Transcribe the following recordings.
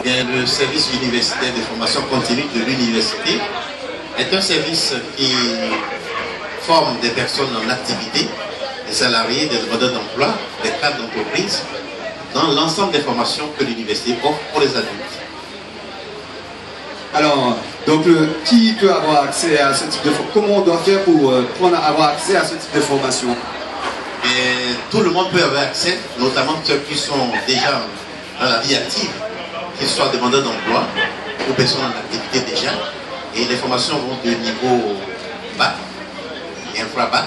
Bien, le service universitaire de formation continue de l'université est un service qui forme des personnes en activité, des salariés, des demandeurs d'emploi, des cadres d'entreprise, dans l'ensemble des formations que l'université offre pour les adultes. Alors, donc, qui peut avoir accès à ce type de formation? Comment on doit faire pour avoir accès à ce type de formation? Et tout le monde peut avoir accès, notamment ceux qui sont déjà dans la vie active, qu'ils soient demandeurs d'emploi ou personnes en activité déjà. Et les formations vont de niveau bac et infra-bac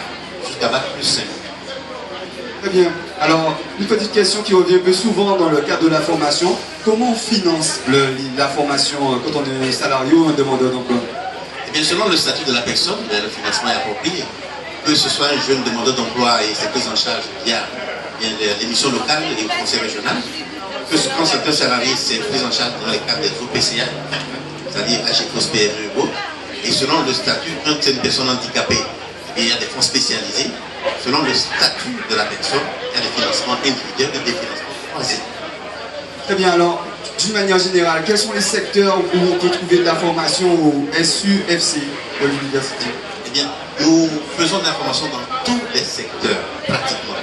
jusqu'à bac plus 5. Très bien. Alors, une petite question qui revient un peu souvent dans le cadre de la formation. Comment on finance la formation quand on est salarié ou un demandeur d'emploi? Eh bien, selon le statut de la personne, le financement est approprié. Que ce soit un jeune demandeur d'emploi et ses prises en charge via les missions locales et au conseil régional, que ce soit certains salariés, c'est prise en charge dans les cadres des OPCA, c'est-à-dire HFOS, PME, et selon le statut, quand c'est une personne handicapée, il y a des fonds spécialisés. Selon le statut de la personne, il y a des financements individuels et des financements croisés. Très bien, alors, d'une manière générale, quels sont les secteurs où on peut trouver de la formation au SUFC de l'université? Eh bien, nous faisons de la formation dans tous les secteurs, pratiquement.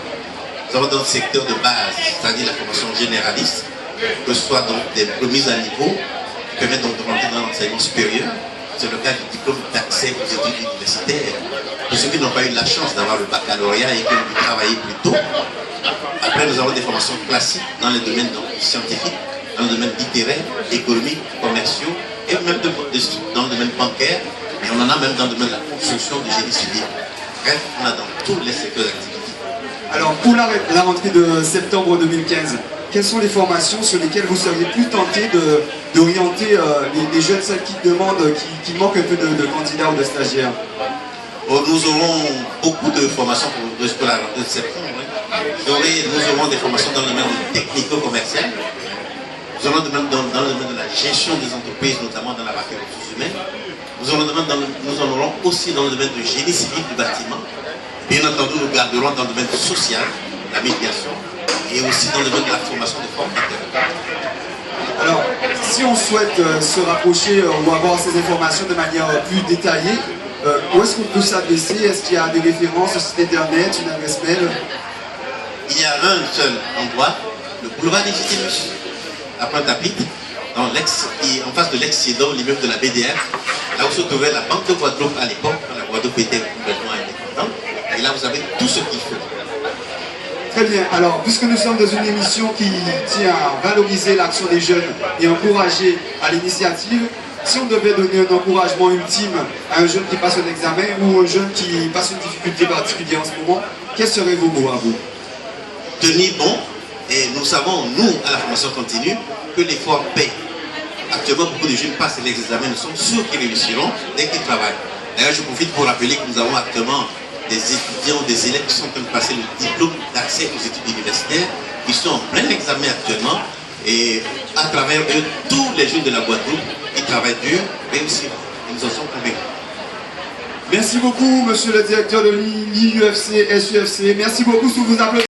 Nous avons dans le secteur de base, c'est-à-dire la formation généraliste, que ce soit donc des remises à niveau, qui permettent donc de rentrer dans l'enseignement supérieur. C'est le cas du diplôme d'accès aux études universitaires. Pour ceux qui n'ont pas eu la chance d'avoir le baccalauréat et qui ont pu travailler plus tôt. Après, nous avons des formations classiques dans les domaines donc, scientifiques, dans le domaine littéraire, économique, commerciaux, et même dans le domaine bancaire, et on en a même dans le domaine de la construction du génie civil. Bref, on a dans tous les secteurs d'activité. Alors, pour la rentrée de septembre 2015, quelles sont les formations sur lesquelles vous seriez plus tenté d'orienter les jeunes, celles qui demandent, qui manquent un peu de candidats ou de stagiaires? Nous aurons beaucoup de formations pour la rentrée de septembre. Nous aurons des formations dans le domaine technico-commercial. Nous aurons dans le domaine de la gestion des entreprises, notamment dans la partie ressources humaines. Nous en aurons aussi dans le domaine du génie civil du bâtiment. Bien entendu, nous garderons dans le domaine social, la médiation, et aussi dans le domaine de la formation des formateurs. Alors, si on souhaite se rapprocher ou avoir ces informations de manière plus détaillée, où est-ce qu'on peut s'adresser? Est-ce qu'il y a des références, un site internet, une adresse mail? Il y a un seul endroit, le boulevard Légitimus, à Pointe-à-Pitre, en face de l'ex-CIDO, l'immeuble de la BDF, là où se trouvait la Banque de Guadeloupe à l'époque, quand la Guadeloupe était complètement indépendante. Et là, vous avez tout ce qu'il faut. Très bien. Alors, puisque nous sommes dans une émission qui tient à valoriser l'action des jeunes et encourager à l'initiative, si on devait donner un encouragement ultime à un jeune qui passe un examen ou un jeune qui passe une difficulté particulière en ce moment, quels seraient vos mots à vous? Tenir bon, et nous savons, nous, à la formation continue, que l'effort paie. Actuellement, beaucoup de jeunes passent les examens, nous sommes sûrs qu'ils réussiront dès qu'ils travaillent. D'ailleurs, je profite pour rappeler que nous avons actuellement des étudiants, des élèves qui sont en train de passer le diplôme d'accès aux études universitaires, qui sont en plein examen actuellement, et à travers eux, tous les jeunes de la Guadeloupe qui travaillent dur réussiront. Et nous en sommes convaincus. Merci beaucoup, monsieur le directeur de l'IUFC, SUFC. Merci beaucoup sous vos applaudissements.